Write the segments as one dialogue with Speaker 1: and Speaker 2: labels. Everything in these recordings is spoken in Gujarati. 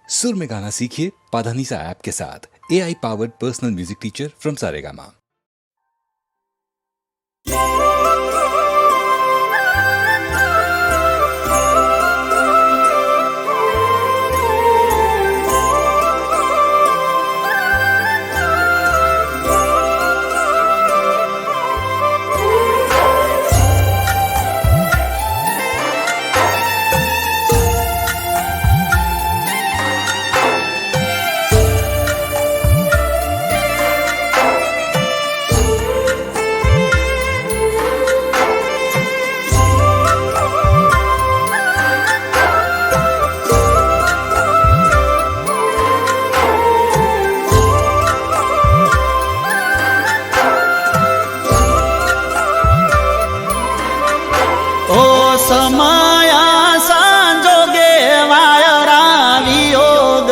Speaker 1: सुर में गाना सीखिए पाधानीसा ऐप के साथ AI powered personal music teacher from Saregama.
Speaker 2: સમયા સંજોગે વાયરા વિયોગ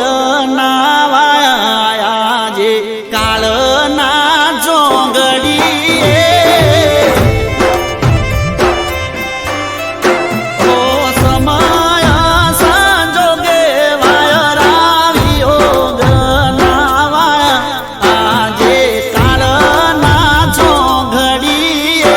Speaker 2: ના વાયા જે કાળના જોગડીએ ઓ સમયા સંજોગે વાયરા વિયોગ ના વાયા જે કાળના જોગડીએ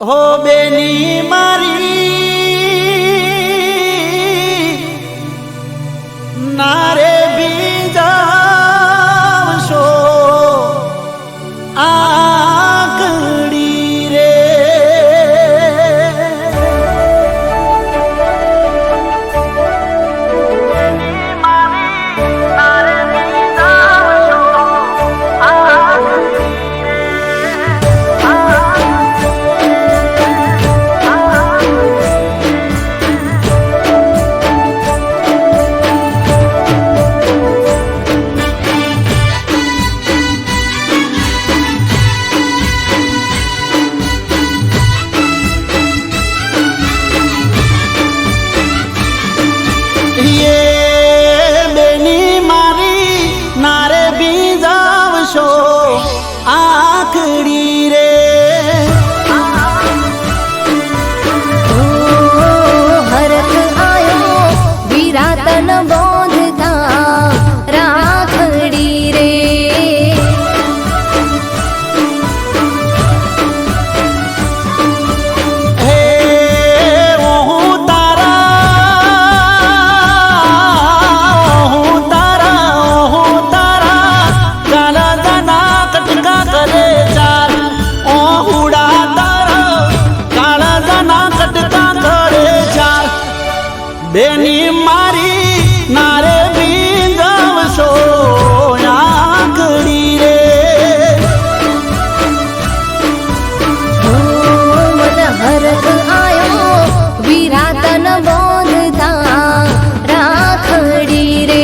Speaker 2: હો બેની મારી નારે બીજાવશો આકડી રે આખડી રે
Speaker 3: હરખ આયો વિરાતન બોંધતા રાખડી રે
Speaker 2: હે હું તારા કાલા દાના કટકા કરે ચાર ઓહુડા તારા કાળા દાના કટકા કરે ચાર બેની મારી નારે બીજાવશો આંગળી રે
Speaker 3: મન હરખ આયો વિરાતન બોંધતા રાખડી રે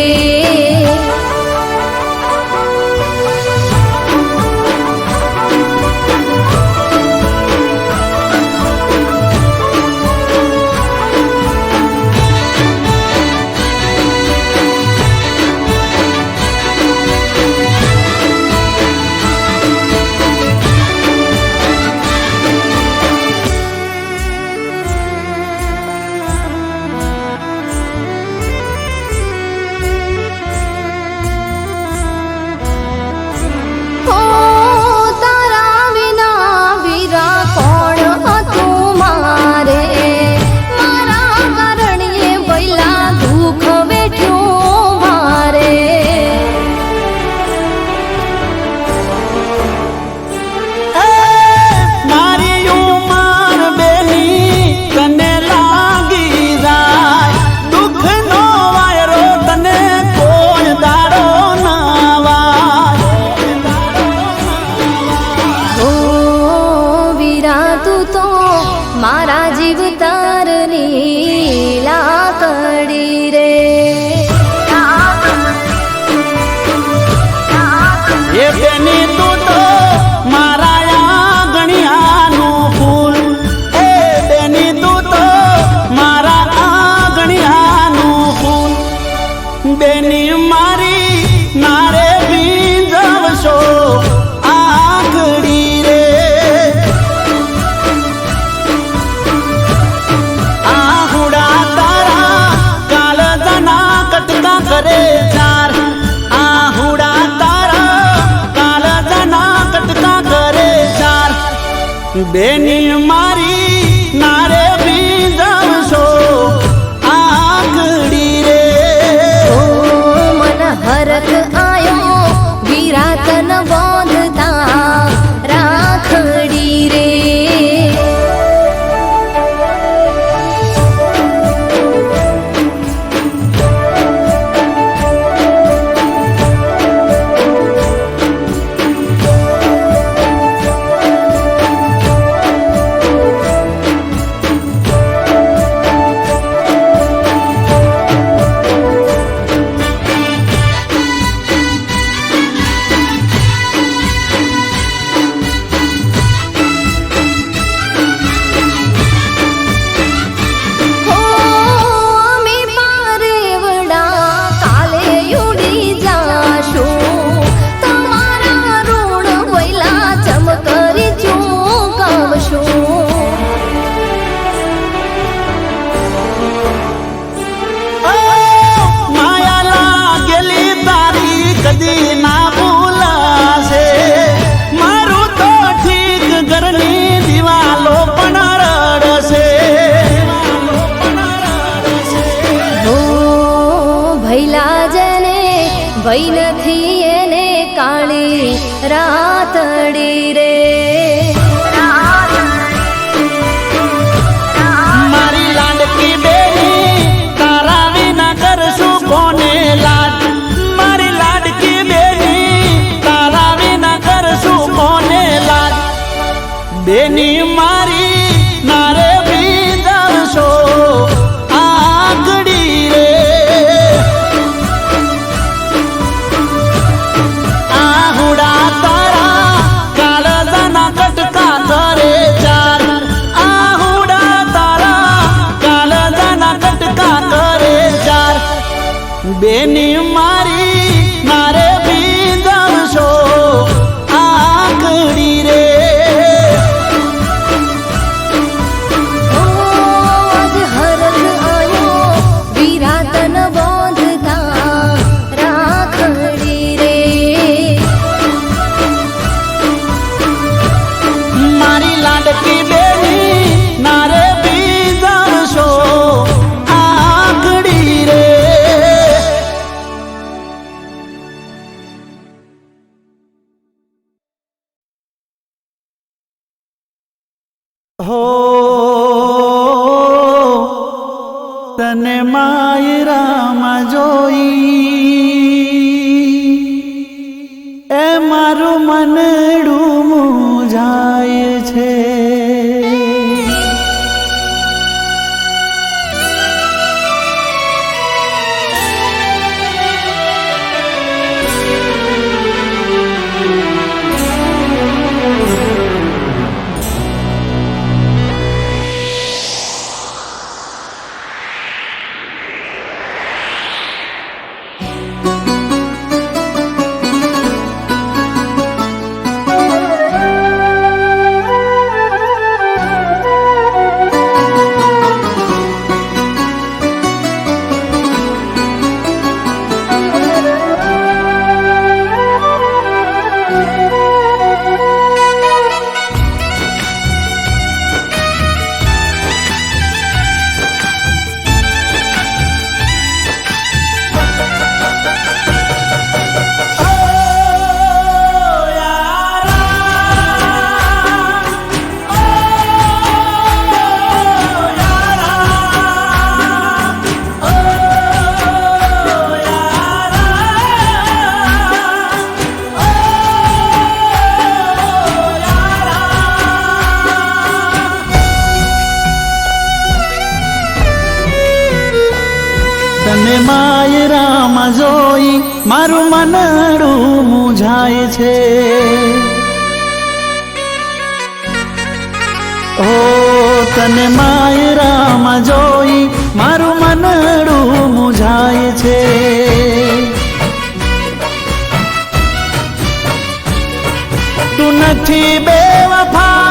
Speaker 3: મારા જીવ તારની લાકડી રે
Speaker 2: એ બેની તું તો મારા આંગણિયાનું ફૂલ એ બેની તું તો મારા આંગણિયાનું ફૂલ બેની મારી નારે બીજાવશો આંગળી રે આહુડા તારા કાળજાના કટકા કરે ચાર આહુડા તારા કાળજાના કટકા કરે ચાર બેની મારી નારે બીજાવશો આંગળી રે
Speaker 3: મન હરખ આયો વિરાતન બોંધતા રાખડી રે રાતડી રે
Speaker 2: મારી લાડકી બેની તારા વિના કરશું કોને લાડ મારી લાડકી બેની તારા વિના કરશું કોને લાડ બેની મારી નારે બીજાવશો આગડી રે આહુડા તારા કાળજાના કટકા કરે ચાર આહુડા તારા કાળજાના કટકા કરે ચાર બેની મારી નારે બીજાવશો આગડી રે હો તને માયરામાં જોઈ એ મારું મનડું મૂંઝાય છે તને માયરામાં જોઈ મારું મનડું મૂંઝાય છે ઓ તને માયરામાં જોઈ મારું મનડું મૂંઝાય છે તું નથી બેવફા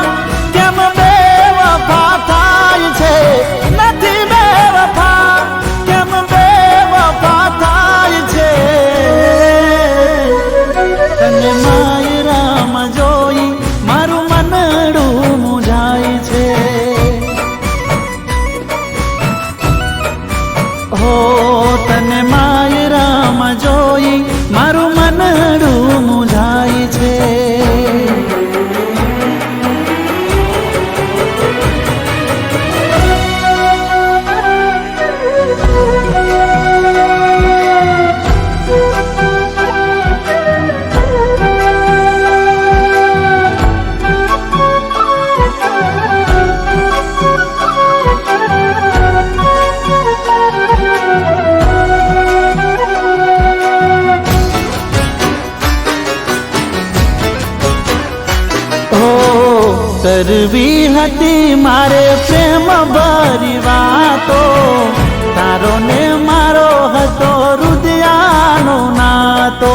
Speaker 2: કેમ બેવફા થાય છે નથી બેવફા કેમ બેવફા થાય છે તને માયરામાં જોઈ મારું મનડું મૂંઝાય છે હો તને માયરામાં જોઈ મારું મનડું મૂંઝાય છે કરવી હતી મારે પ્રેમ ભરી વાતો તારો ને મારો હતો હૃદયાનો નાતો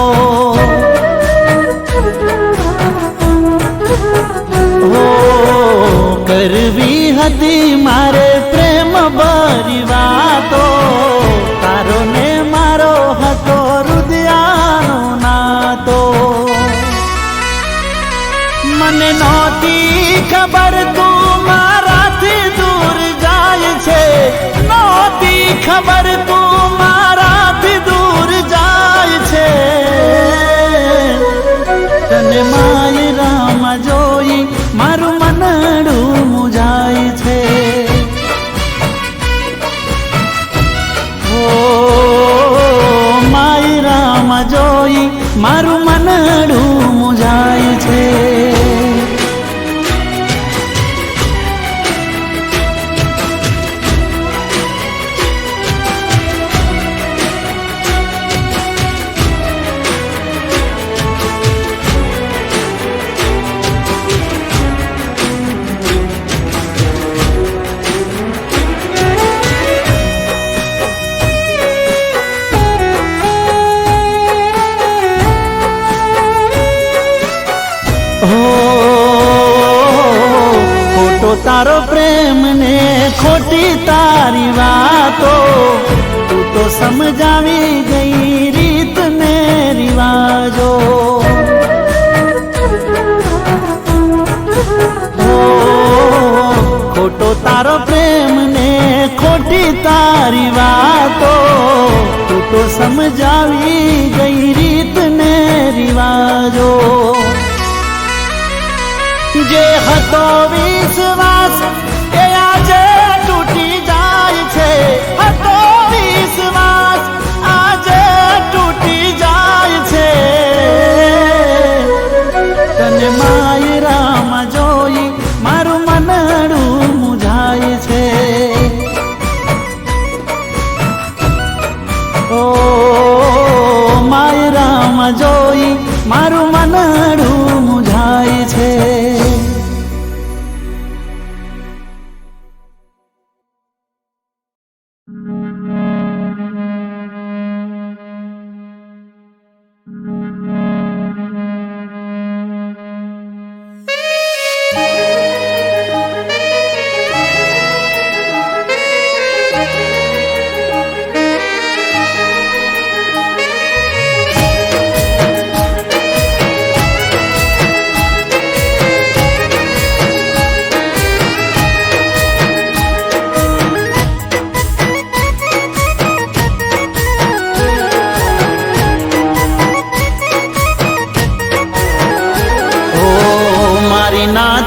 Speaker 2: હો કરવી હતી મારે પ્રેમ ભરી વાતો તારો ને મારો હતો હૃદયાનો નાતો મને નહોતી ખબર તું મારાથી દૂર જાય છે નહોતી ખબર તું મારાથી દૂર જાય છે તને તને માય રામ જોઈ મારું મનડું મુજાય છે. ઓ માય રામ જોઈ મારું મનડું મુજાય છે. ખોટો તારો પ્રેમ ને ખોટી તારી વાતો, તું તો સમજાવી ગઈ રીત ને રિવાજો. ખોટો તારો પ્રેમ ને ખોટી તારી વાતો, તું તો સમજાવી ગઈ રીત ને રિવાજો. જે હતો વિશ્વાસ એ આજે તૂટી જાય છે, હતો વિશ્વાસ આજે તૂટી જાય છે. તને માય રામ જોઈ મારું મનડું મુજાય છે. ઓ માય રામ જોઈ મારું મનડું મુજાય છે.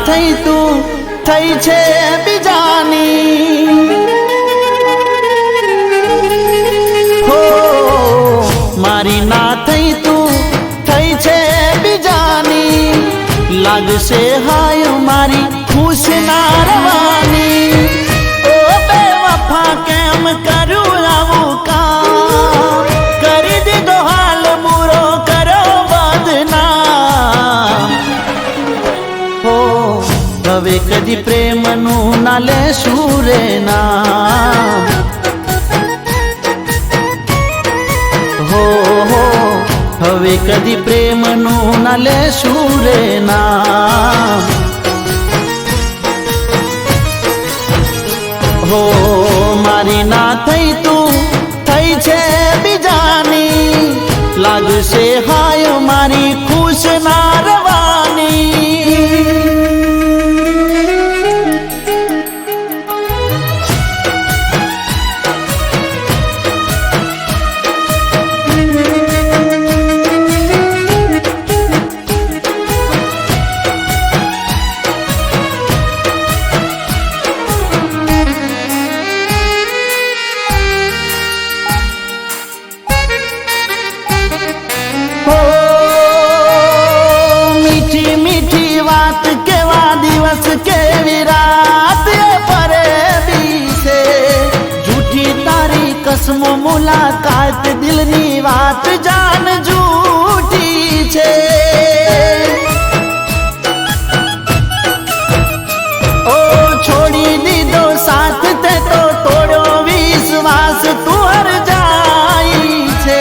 Speaker 2: થઈ તું થઈ છે બીજાની, હો મારી ના થઈ તું થઈ છે બીજાની. લાગશે હાય મારી ખુશ ના રવાની, ઓ બેવફા કેમ કરું આવું કામ, કરી દીધો હાલ બુરો કરો બદનામ. હવે કદી પ્રેમનું ના લેશું રે નામ. હો હવે કદી પ્રેમનું ના લેશું રે નામ. હો મારી ના થઈ તું થઈ છે બીજાની, લાગશે હાય મારી ખુશ ના રવાની. કેવી રાત પરેબી છે, જૂઠી તારી કસમો મુલાકાત દિલની વાત જાન જૂઠી છે. ઓ છોડી દીધો સાથ તે તો તોડ્યો વિશ્વાસ તું હર જાય છે.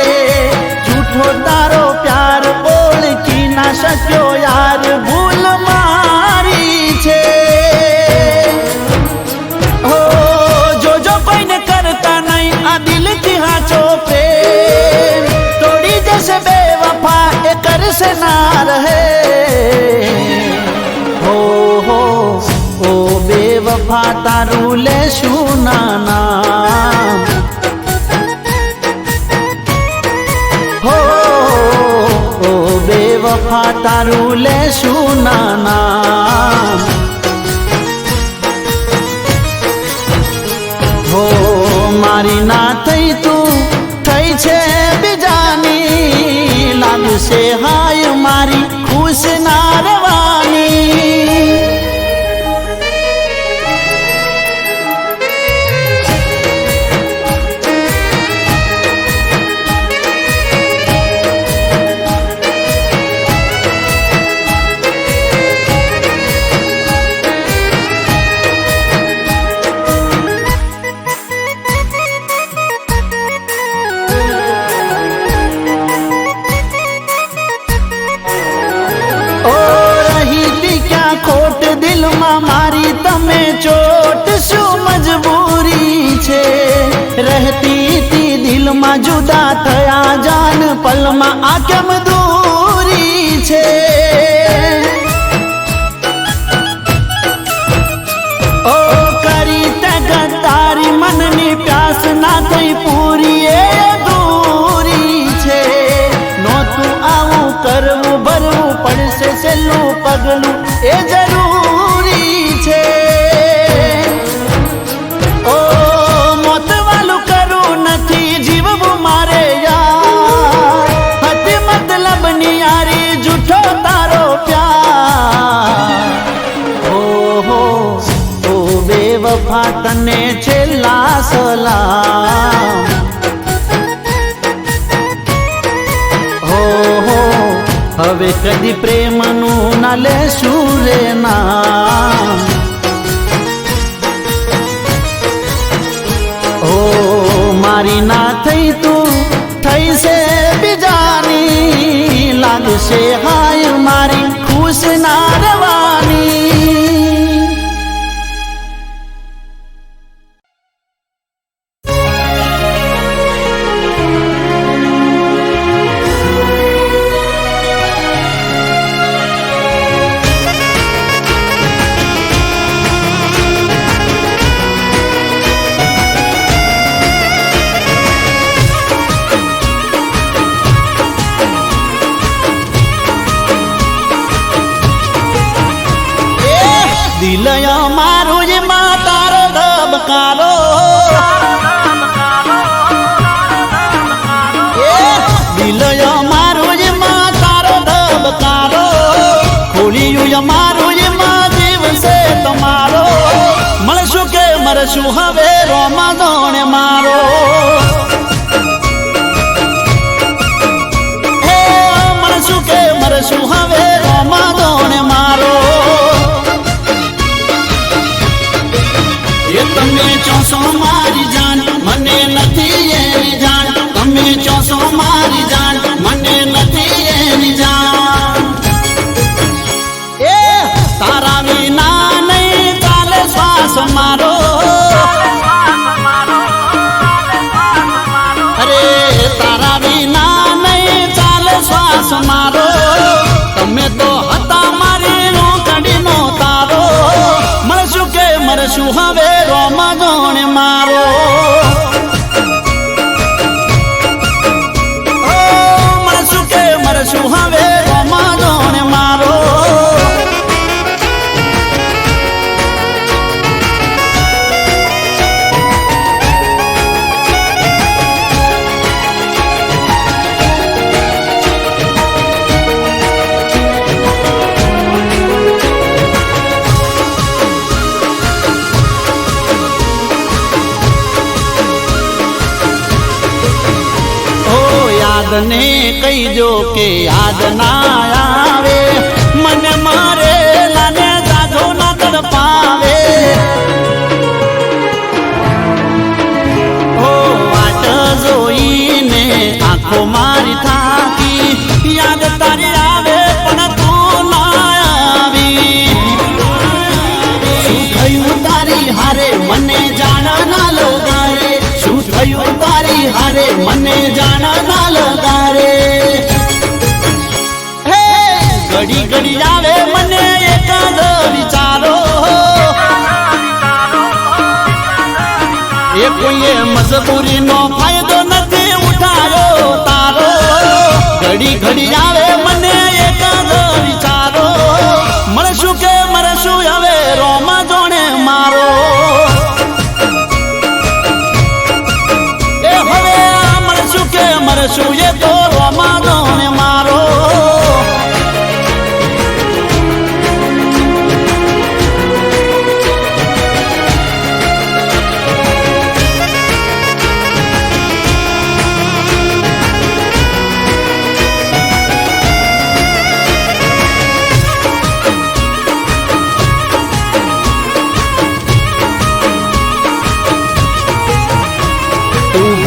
Speaker 2: જૂઠો તારો પ્યાર ઓળખી ના શક્યો યાર, ભૂલ મારી છે. હો જોજો કોઈને કરતા નહીં આ દિલથી હાચો પ્રેમ, તોડી જશે બેવફા એ કરશે ના રહે. હો ઓ બેવફા તારું લેશું ના નામ. હો ઓ બેવફા દેવા તારું લેશું નામ હો મારી ના થઈ તું થઈ છે બીજાની લાગશે હાય મારી ખુશ ના રહેવાની મારી તમે ચોટ શું મજબૂરી છે રહેતી તી દિલમાં જુદા થયા જાન પલમાં આ કેમ દૂરી છે ઓ કરી તે ગદ્દારી મનની પ્યાસ ના થઈ પૂરી એ અધૂરી છે નહોતું આવું કરવું ભરવું પડશે છેલ્લું પગલું એ જરૂરી છે ઓ મોત વાલું કરવું નથી જીવવું મારે યાર હતી મતલબ ની યારી જૂઠો તારો પ્યાર હો ઓ બેવફા તને છેલ્લા સલામ હવે કદી પ્રેમનું ના લેશું રે નામ ઓ મારી ના થઈ તું થઈ છે બીજાની લાગશે હાય મારી ખુશ ના રહેવાની દિલય મારું જ માં તારો ધબકારો દિલય મારું જ માં તારો ધબકારો ખોલિયું મારું જ માં દિવસે તમારો મળશું કે મરશું હવે રોમા દોણે મારો હે મળશું કે મરશું હવે રોમા દોણે મારો તમે ચોસો મારી જાન મને નથી એની જાન તમે ચોસો મારી જાન મને નથી એની જાન એ તારા વિના નહીં ચાલે શ્વાસ મારો અરે તારા વિના નહીં ચાલે શ્વાસ મારો તમે તો હતા મારી રોકડીનો તારો મળશું કે મરશું હવે રોમા દોણે મારો મળશું કે મરશું હવે રોમા દોણે મારો ને કહીજો કે યાદ ના આવે મને મારે લાને જાજો ના તડપાવે ઓ વાટ જોઈને આંખો મારી થાકી યાદ તારી આવે પણ તું ના આવી શું થયું તારી હારે મને જાણ ના લગારે શું થયું તારી હારે મને જાણ ના લગારે હે ઘડી ઘડી આવે મને એકાદ વિચારો એ કોઈએ મજબૂરીનો ફાયદો નથી ઉઠાયો તારો ઘડી ઘડી આવે મને એકાદ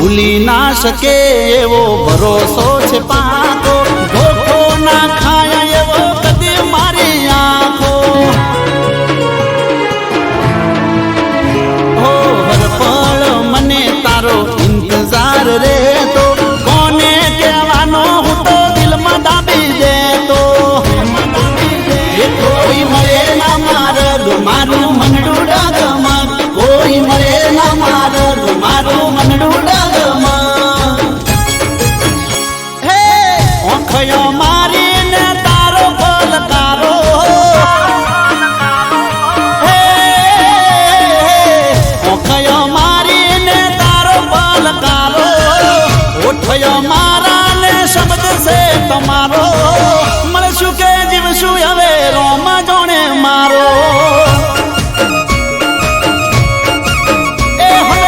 Speaker 2: ભૂલી ના શકે એવો ભરોસો છે પાકો, ધોખો ના ખાય એવો કદી મારી આંખો. હો હર પળ મને તારો ઇંતજાર રહેતો, કોને કહેવાનો હું તો દિલમાં દાબી દેતો. એ કોઈ મળે ના મારગ મારું મનડું ડગમગ, કોઈ મળે ના મારગ મારું મનડું ડગમગ. હે ઓખયો મારીને તારો પલકારો, હે ઓખયો મારીને તારો પલકારો, ઓઠયો મારા ને શબ્દ છે તમારો. મળશું કે જીવશું હવે રોમા જોણે મારો. એ હવે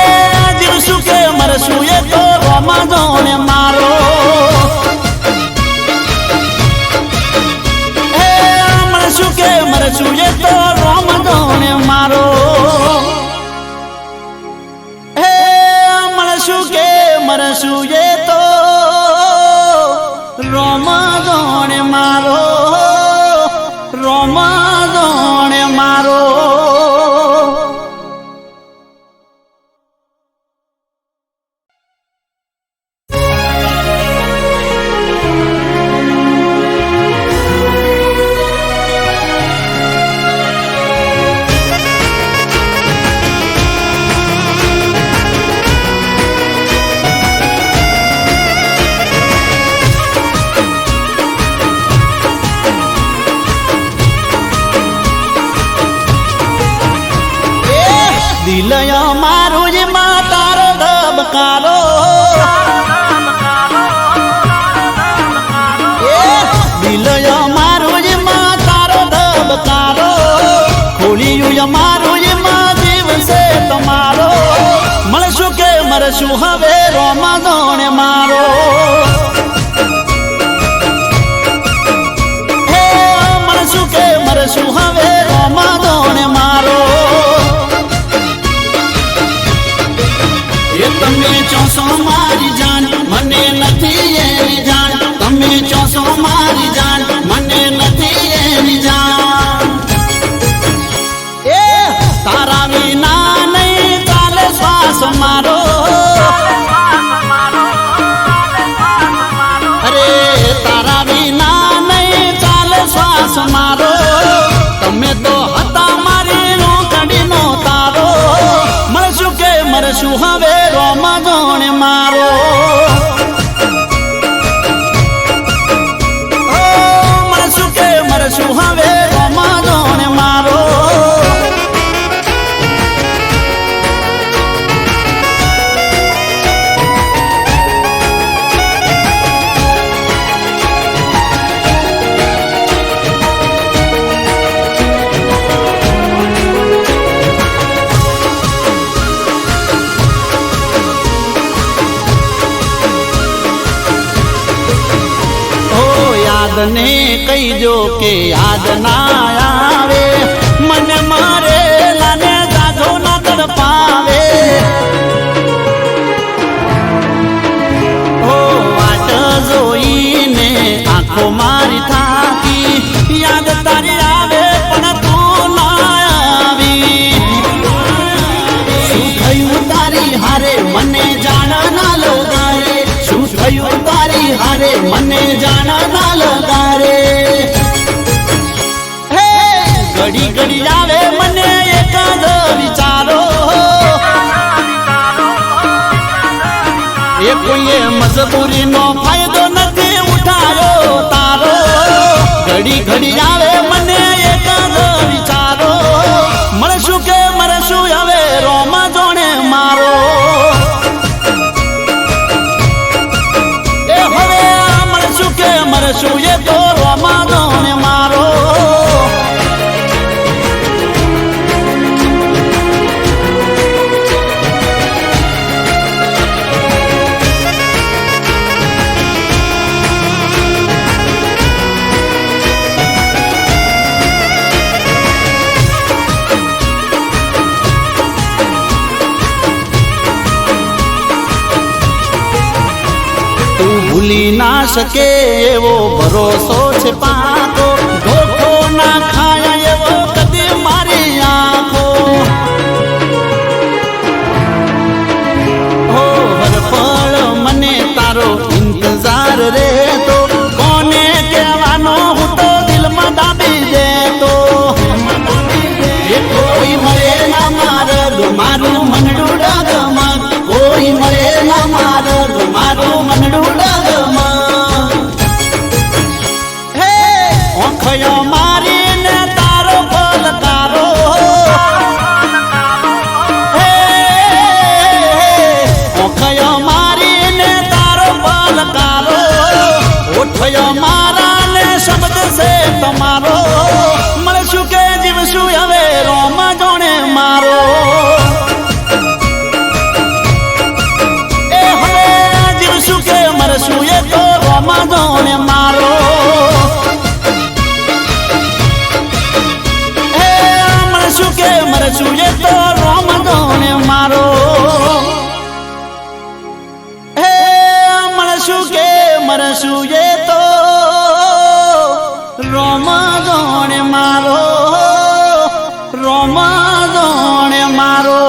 Speaker 2: જીવશું કે મરશું એ તો રોમા જોણે મારો. એ મળશું કે મરશું એ તો રોમા જોણે મારો. એ મળશું કે મરશું એ તો રોમા જોણે મારો, રોમા જોણે મારો. દિલય મારું જ માં તારો ધબકારો, દિલય મારું જ માં તારો ધબકારો, ખોલિયું મારું જ માં જીવશે તમારો. મળશું કે મરશું હવે રોમા જોણે મારો. હે મળશું કે મરશું હવે રોમા જોણે મારો. તમે ચોસો મારી જાન મને નથી એની જાણ, તમે ચોસો મારી જાન મને નથી એની જાણ. એ તારા વિના નહીં ચાલે શ્વાસ મારો, અરે તારા વિના નહીં ચાલે શ્વાસ મારો. તમે તો હતા મારી રોકડીનો તારો. મળશું કે મરશું હવે રોમા જોણે મારો. ઓ મળશું કે મરશું હવે રોમા જોણે મારો. ને કહીજો કે યાદ ના આવે, મને મારે લાને જાજો ના તડપાવે. ઓ વાટ જોઈને આંખો મારી થાકી, યાદ તારી આવે પણ તું ના આવી. શું થયું તારી હારે મને જાણ ના લગારે, શું થયું તારી હારે મને જાણ ના લગારે. હે ઘડી ઘડી આવે મને એકાદ વિચારો, એ કોઈએ મજબૂરીનો ફાયદો નથી ઉઠાયો તારો. ઘડી ઘડી આવે મને એકાદ વિચારો. મળશું કે મરશું હવે રોમા જોણે મારો. એ હવે મળશું કે મરશું એ તો રોમા જોણે મારો. ભૂલી ના શકે એવો ભરોસો છે પાકો, ધોખો ના ખાય એવો કદી મારી આંખો. હો હર પળ મને તારો ઇંતજાર રહેતો, કોને કહેવાનો હું તો દિલમાં દાબી દેતો. એ કોઈ મળે ના મારગ મારું મનડું ડગમગ, કોઈ મળે ના મારગ મારું મનડું ડગમગ. હે ઓખયો મારીને તારો પલકારો, હે ઓખયો મારીને તારો પલકારો, ઓઠયો મારા ને શબ્દ છે તમારો. મળશું કે જીવશું હવે રોમ જોણે મારો. એ હવે જીવશું કે મરશું એ તો રોમ જોણે મારો. એ મળશું કે મરશું એ તો રોમ જોણે મારો. એ મળશું કે મરશું એ તો રોમ જોણે મારો, રોમ જોણે મારો.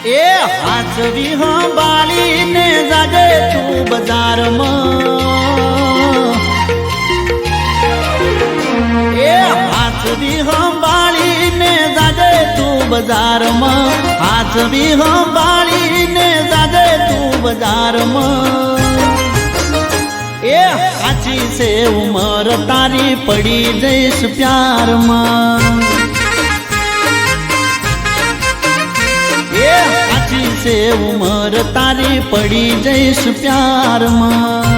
Speaker 2: એ હાથવી સંભાળીને જાજે તું બજારમાં, એ હાથવી સંભાળીને જાજે તું બજારમાં, હાથવી સંભાળીને જાજે તું બજારમાં. એ સાચી છે ઉમર તારી પડી જઈશ પ્યારમાં. સાચી છે ઉમર તારી પડી જઈશ પ્યારમાં.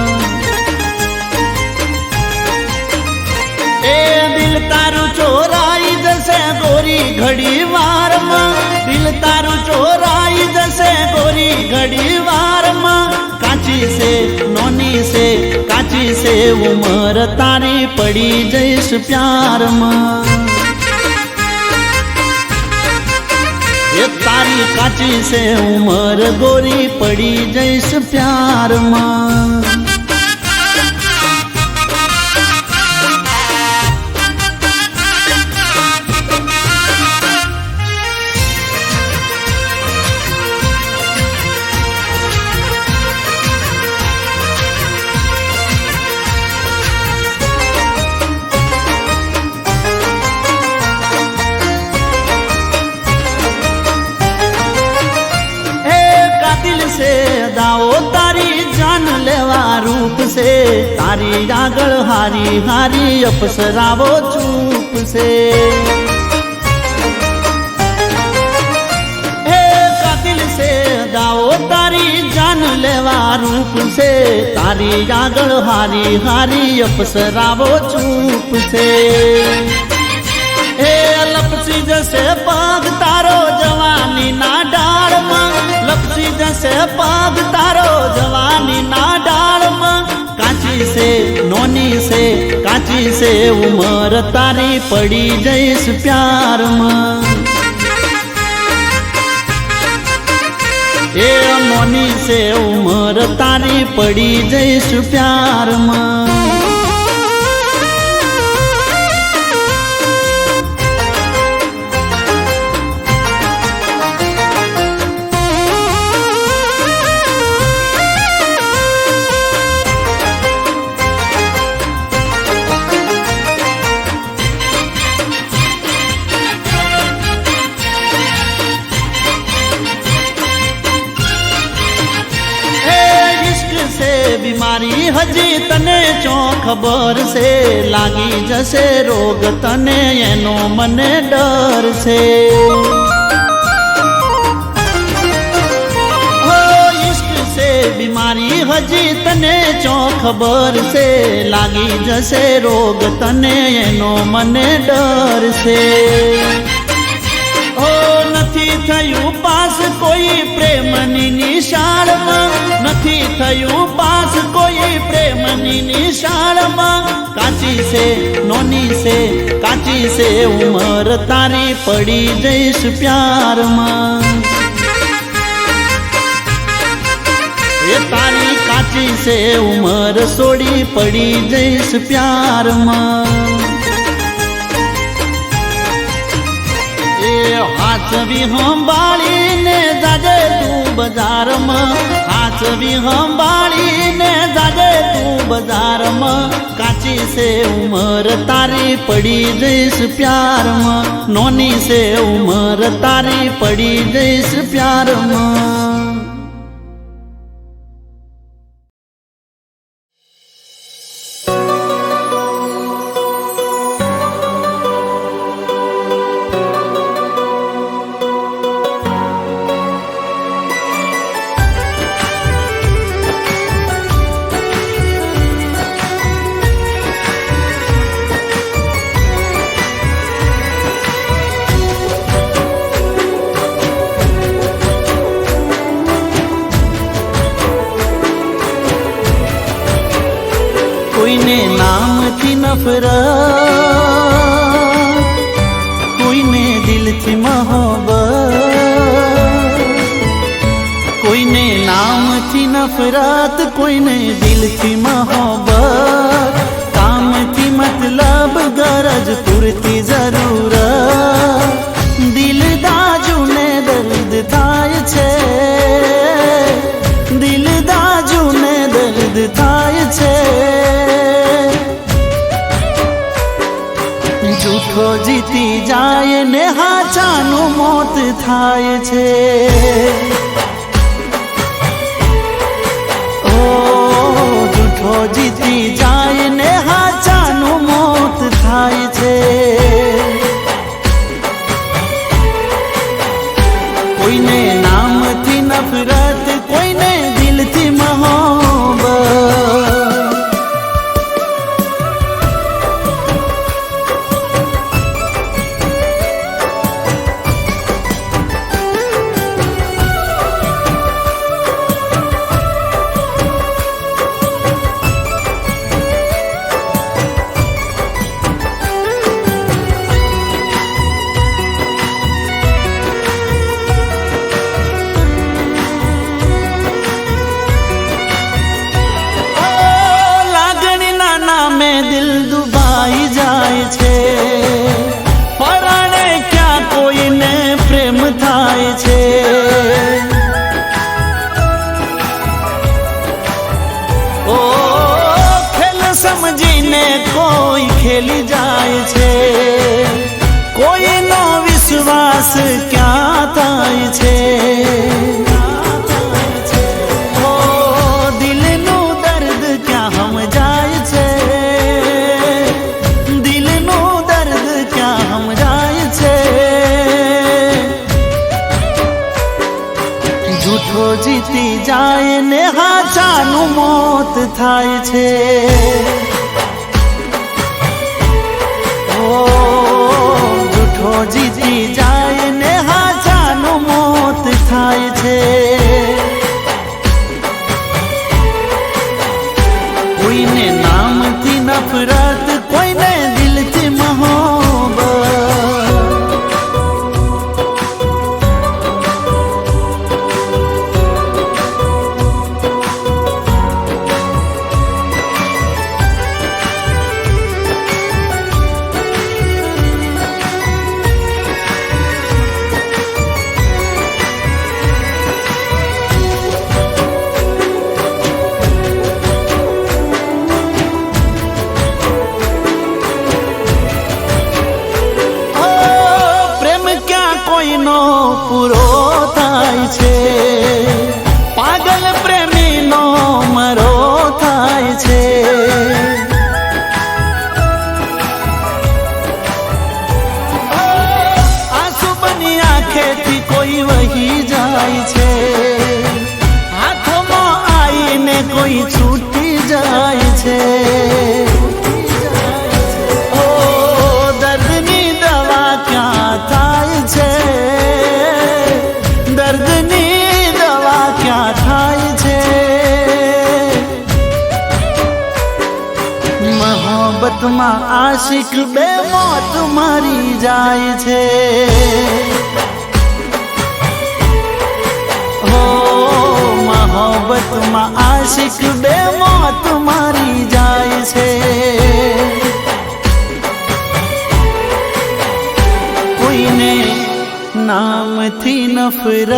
Speaker 2: એ દિલ તારું ચોરાઈ જશે ગોરી ઘડી વારમાં, દિલ તારું ચોરાઈ જશે ગોરી ઘડી વારમાં. કાચી છે નોની છે કાચી છે ઉમર તારી પડી જઈશ પ્યારમાં. એ તારી કાચી છે ઉમર ગોરી પડી જઈશ પ્યારમાં. દાવો તારી જાન લેવા રૂપ છે, તારી આગળ હારી હારી અપસરાવો ચૂપ છે. હે કાતિલ છે દાવો તારી જાન લેવા રૂપ છે, તારી આગળ હારી હારી અપસરાવો ચૂપ છે. હે લપસી જશે પગ તારો જવાની ના ડાળમાં, લપસી જશે પગ તારો જવાની ના ડાળમાં. કાચી છે નોની છે કાચી છે ઉમર તારી પડી જઈશ પ્યારમાં. એ નોની છે ઉમર તારી પડી જઈશ પ્યારમાં. બીમારી હજી તને ચો ખબર છે, લાગી જશે રોગ તને એનો મને ડર છે. હો ઇશ્ક સે બીમારી મારી હજી તને ચો ખબર છે, લાગી જશે રોગ તને એનો મને ડર છે. ઓ નથી થયું પાસ કોઈ પ્રેમની નિશાળમાં, નથી થયું પાસ કોઈ પ્રેમની નિશાળમાં. કાચી છે નોની છે કાચી છે ઉંમર તારી, પડી જઈશ પ્યારમાં. એ તારી કાચી છે ઉંમર છોડી, પડી જઈશ પ્યારમાં. હાથવી સંભાળીને જાજે તું બજારમાં, હાથવી સંભાળીને જાજે તું બજારમાં. કાચી છે ઉંમર તારી, પડી જઈશ પ્યારમાં. નોની છે ઉંમર તારી, પડી જઈશ પ્યારમાં. કોઈને નામથી નફરત, કોઈને દિલથી મોહબ્બત. કોઈને નામથી નફરત, કોઈને દિલથી મોહબ્બત. કામથી મતલબ, ગરજ પૂરતી જરૂરત. દિલ દાજુને દર્દ થાય છે, દિલ દાજુને દર્દ થાય છે. જૂઠો જીતી જાય ને હાચાનું મોત થાય છે. ઓ જૂઠો જીતી જાય ને હાચાનું મોત થાય છે. કોઈને નામથી નફરત, કોઈને દિલથી મોહબ્બત. દિલ દુભાઈ જાય છે, પરાણે ક્યાં કોઈને પ્રેમ થાય છે. ઓ ખેલ સમજીને કોઈ ખેલી જાય છે, કોઈનો વિશ્વાસ ક્યાં થાય છે. જૂઠો જીતી જાય ને હાચાનું મોત થાય છે. ઓ જૂઠો જીતી જાય ને હાચાનું મોત થાય છે. કોઈને નામથી નફરત, કોઈને દિલથી મોહબ્બત. કોઈનો પૂરો થાય છે, પાગલ પ્રેમીનો મરો થાય છે. આંસુ બની આંખેથી કોઈ વહી જાય છે, હાથોમાં આવીને કોઈ છૂટી જાય છે ઓ દર્દની દવા ક્યાં થાય છે દર્દની દવા ક્યાં થાય છે મોહબ્બતમાં આશિક બે મોત મારી જાય છે મોહબ્બતમાં આશિક બે મોત મારી જાય છે કોઈને નામથી નફરત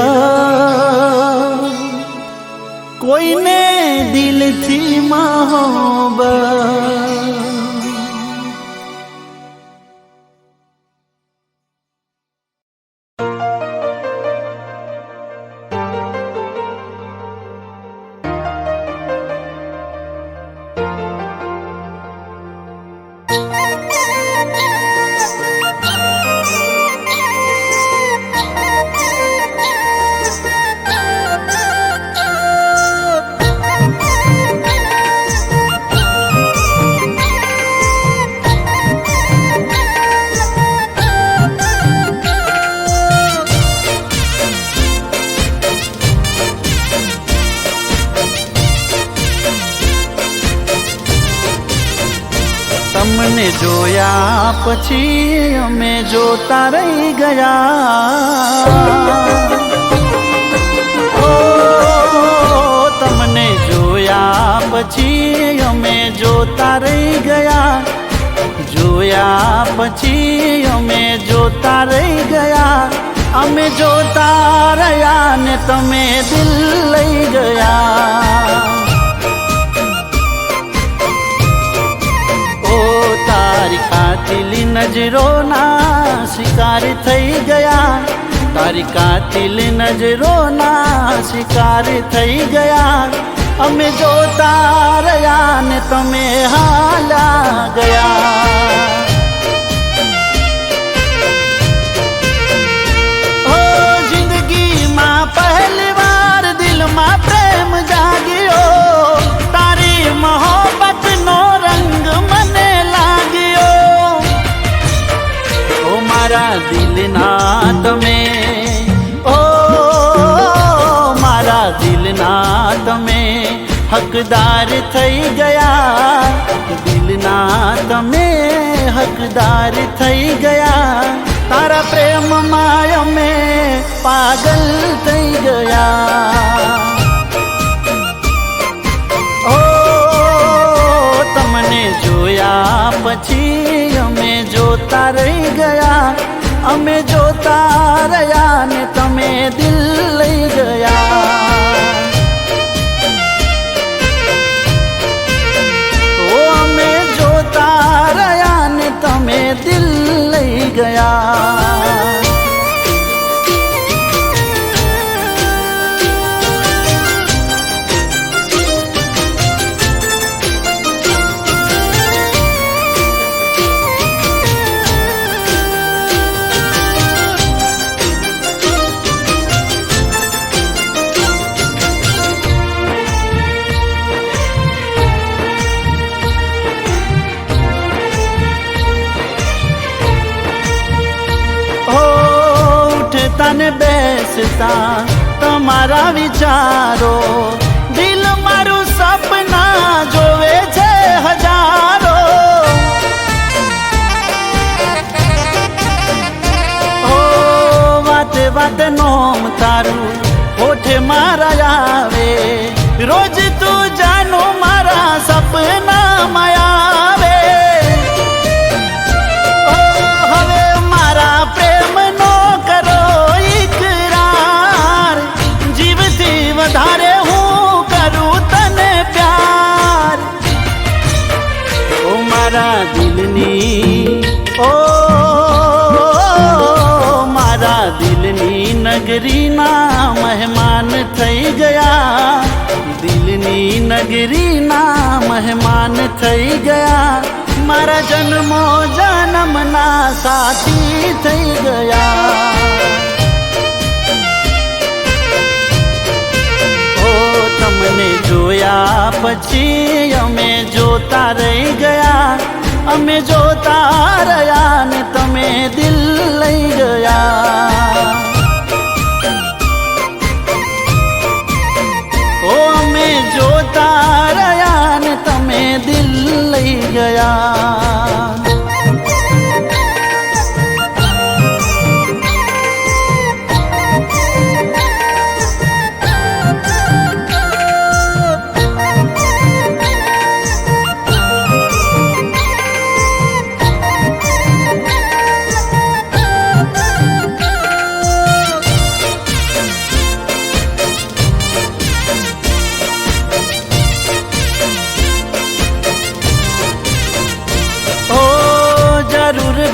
Speaker 2: કોઈને દિલથી મોહબ્બત તમને જોયા પછી અમે જોતા રહી ગયા ઓ તમને જોયા પછી અમે જોતા રહી ગયા જોયા પછી અમે જોતા રહી ગયા અમે જોતા રહ્યા ને તમે દિલ લઈ ગયા તારી કાતિલી નજરોના શિકાર થઈ ગયા તારી કાતિલી નજરોના શિકાર થઈ ગયા અમે જોતા રહ્યા ને તમે હાલા ગયા ઓ જિંદગીમાં પહેલી વાર દિલમાં પ્રેમ જાગ્યો તારી મોહબ્બતનો રંગ મને મારા દિલના તમે ઓ મારા દિલના તમે હકદાર થઈ ગયા દિલના તમે હકદાર થઈ ગયા તારા પ્રેમમાં અમે પાગલ થઈ ગયા ઓ તમને જોયા પછી અમે જોતા રહી ગયા અમે જોતા રહ્યા ને તમે દિલ લઈ ગયા ઓ અમે જોતા રહ્યા ને તમે દિલ લઈ ગયા તને બેસતા તમારા વિચારો દિલ મારું સપના જોવે છે હજારો ઓ વાતે વાતે નોમ તારું હોઠે મારા આવે રોજ તું જાનો મારા સપના આવે હવે મારા પ્રેમ વધારે હું કરું તને પ્યાર ઓ મારા દિલની ઓ મારા દિલની નગરીના મહેમાન થઈ ગયા દિલની નગરીના મહેમાન થઈ ગયા મારા જન્મો જન્મના સાથી થઈ ગયા તમને જોયા પછી અમે જોતા રહી ગયા, અમે જોતા રહ્યા ને તમે દિલ લઈ ગયા. ઓ અમે જોતા રહ્યા ને તમે દિલ લઈ ગયા.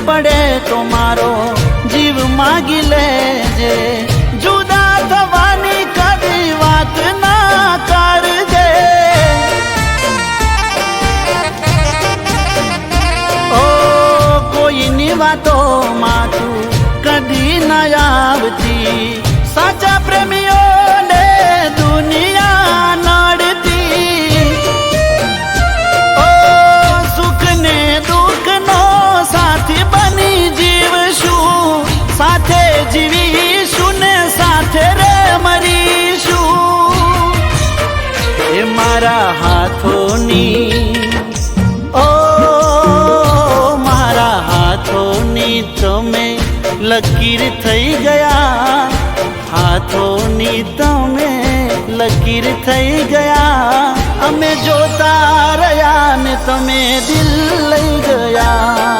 Speaker 2: પડે તો મારો જીવ માગી લેજે, જુદા થવાની કદી વાત ના કરજે. ઓ કોઈની વાતોમાં તું કદી ના આવતી, સાચા પ્રેમીઓને દુનિયા નડતી. ઓ સુખ ને દુઃખ નો સાથી બની જીવશું, સાથે જીવીશું ને સાથે રે મરીશું. એ મારા હાથોની, ઓ મારા હાથોની તમે લકીર થઈ ગયા, હાથોની તમે લકીર થઈ ગયા. અમે જોતા રહ્યા ને તમે દિલ લઈ ગયા.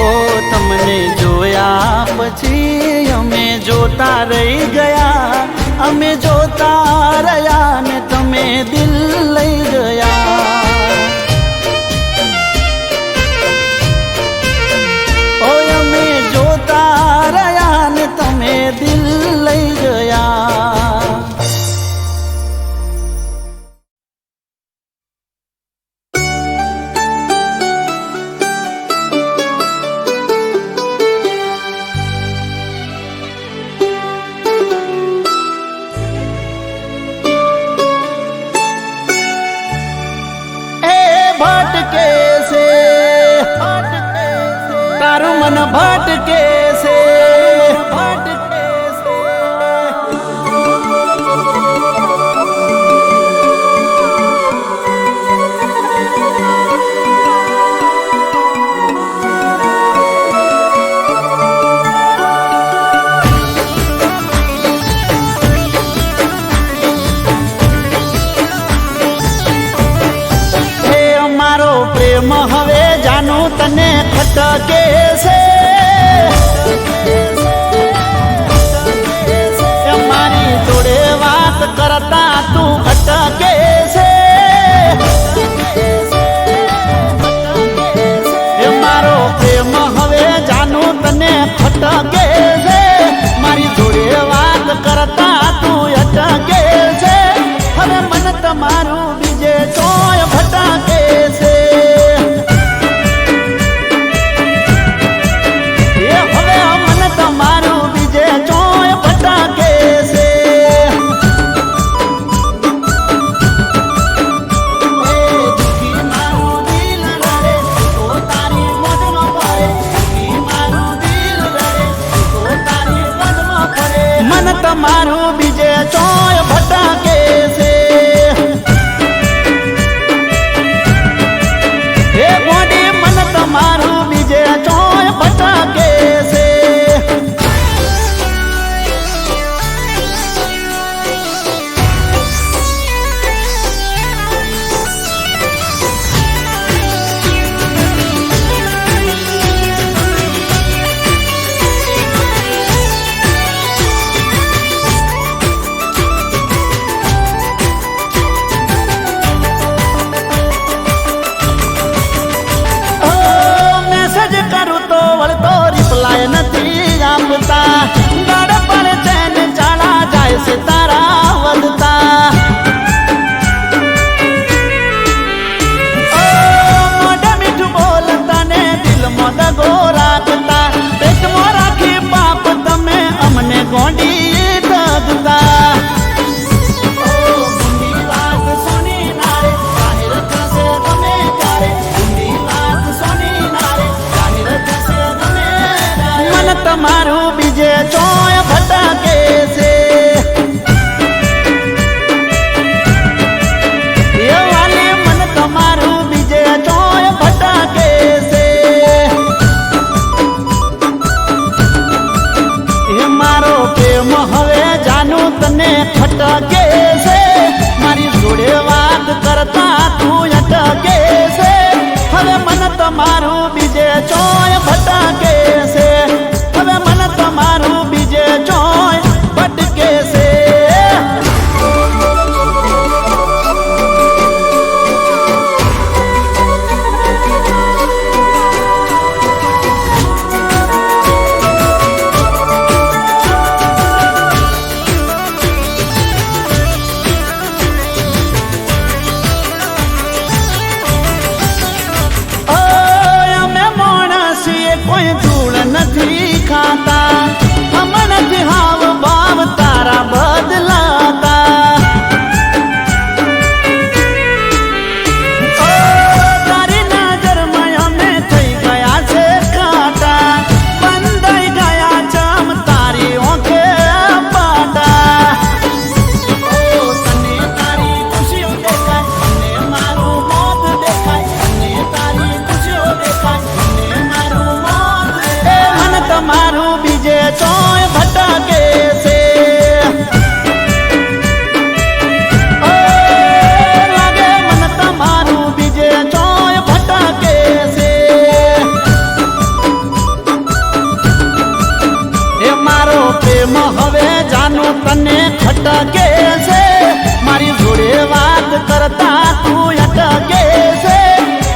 Speaker 2: ઓ તમને જોયા પછી અમે જોતા રહી ગયા, અમે જોતા રહ્યા ને તમે દિલ લઈ ગયા. ઓ અમે જોતા રહ્યા ને તમે દિલ લઈ ગયા. ભટકે છે તારું મન ભટકે છે, ભટકે છે. પ્રેમ હવે જાનું તને ખટકે છે, મારી જોડે વાત કરતા તું અટકે છે. મારો પ્રેમ હવે જાનું તને ખટકે છે, મારી જોડે વાત કરતા તું અટકે છે. હવે મન તમારું બીજે તોય ભટકે છે. તમારું બીજે ચોય ભટકે છે. મન તમારું બીજે ચોય ભટકે છે. હે ગોડી મન તમારું બીજે ચોય ભટકે છે. ગોંડી દગતા કોઈ ધૂળ નથી ખાતા હમણાંથી હાવ ભાવ તારા બદલાતા તારી નજરમાં અમે થઈ ગયા છે કાંટા બંધાઈ ગયા ચમ તારી ઓંખે પાટા તને તારી ખુશીઓ દેખાય તને મારું મોત દેખાય તને તારી ખુશીઓ દેખાય તને મારું મોત એ મન તમારું બીજે ચોય ભટકે છે લાગે મન તમારું બીજે ચોય ભટકે છે એ મારો પ્રેમ હવે જાનું તને ખટકે છે મારી જોડે વાત કરતા તું અટકે છે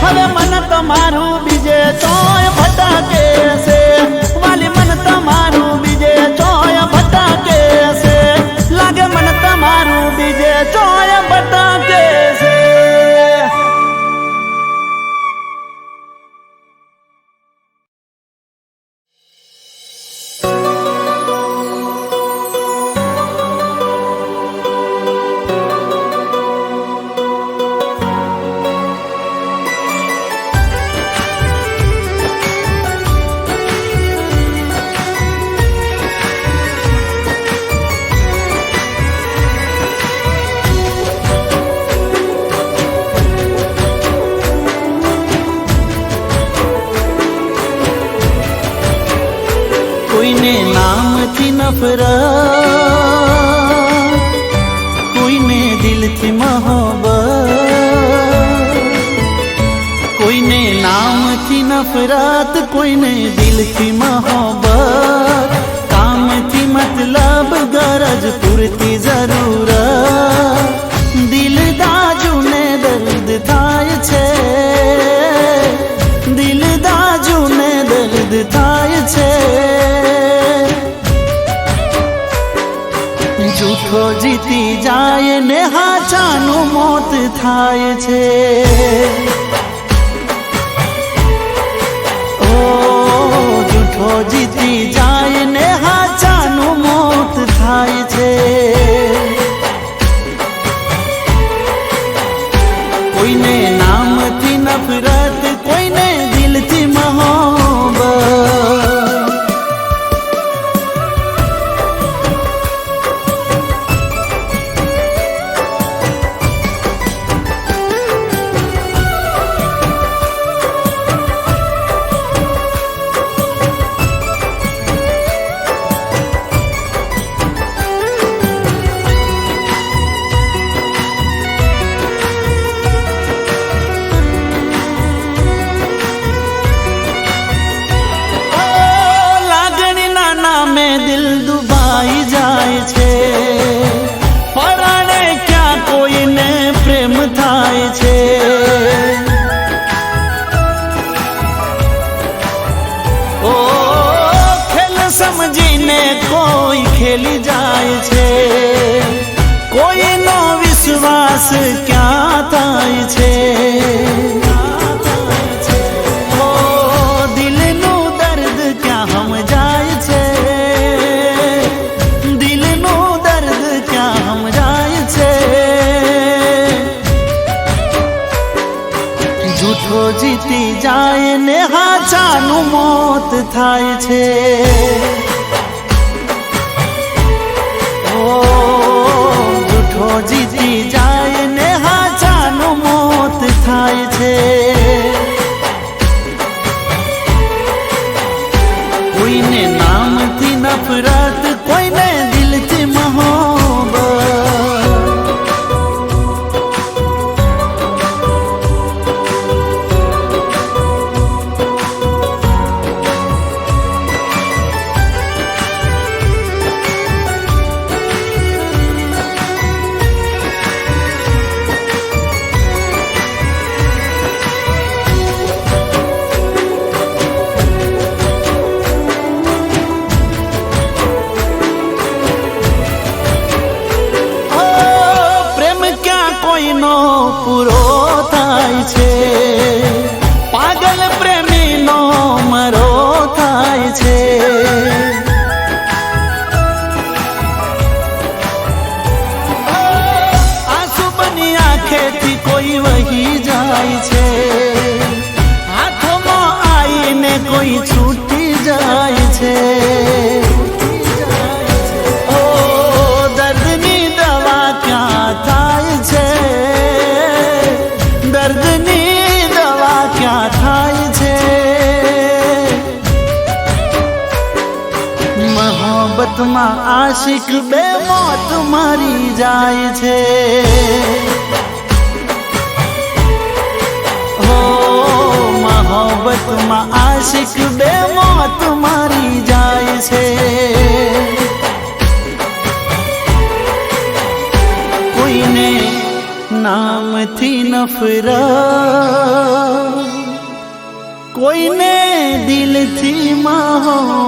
Speaker 2: હવે મન તમારું બીજે ચોય ભટકે છે વાલી મન તમારું બીજે ચોય ભટકે છે લાગે મન તમારું બીજે ચોય ભટકે છે કોઈને નામથી નફરત કોઈને દિલથી મોહબ્બત કોઈને નામથી નફરત કોઈને દિલથી મોહબ્બત કામથી મતલબ ગરજ પૂરતી જરૂરત દિલ દાજુને દર્દ થાય છે દિલ દાજુને દર્દ થાય છે જૂઠો જીતી જાય ને હાચાનું મોત થાય છે ઓ જૂઠો જીતી જાય ને હાચાનું મોત થાય છે કોઈને નામથી નફરત કોઈને દિલથી મોહબ્બત દિલ દુબાઈ જાય છે પરાણે ક્યાં કોઈને પ્રેમ થાય છે ઓ ખેલ સમજીને કોઈ ખેલી જાય છે કોઈનો વિશ્વાસ ક્યાં થાય છે ઓ દિલનું દર્દ ક્યાં સમજાય છે જૂઠો જીતી જાય ને હાચાનું મોત થાય છે ઓ જૂઠો જીતી જાય ને હાચાનું મોત થાય છે કોઈને નામથી નફરત કોઈને દિલથી મોહબ્બત મોહબ્બતમાં આશિક બે મોત મારી જાય છે હો મોહબ્બતમાં આશિક બે મોત મારી જાય છે કોઈને નામથી નફરત કોઈને દિલથી મોહબ્બત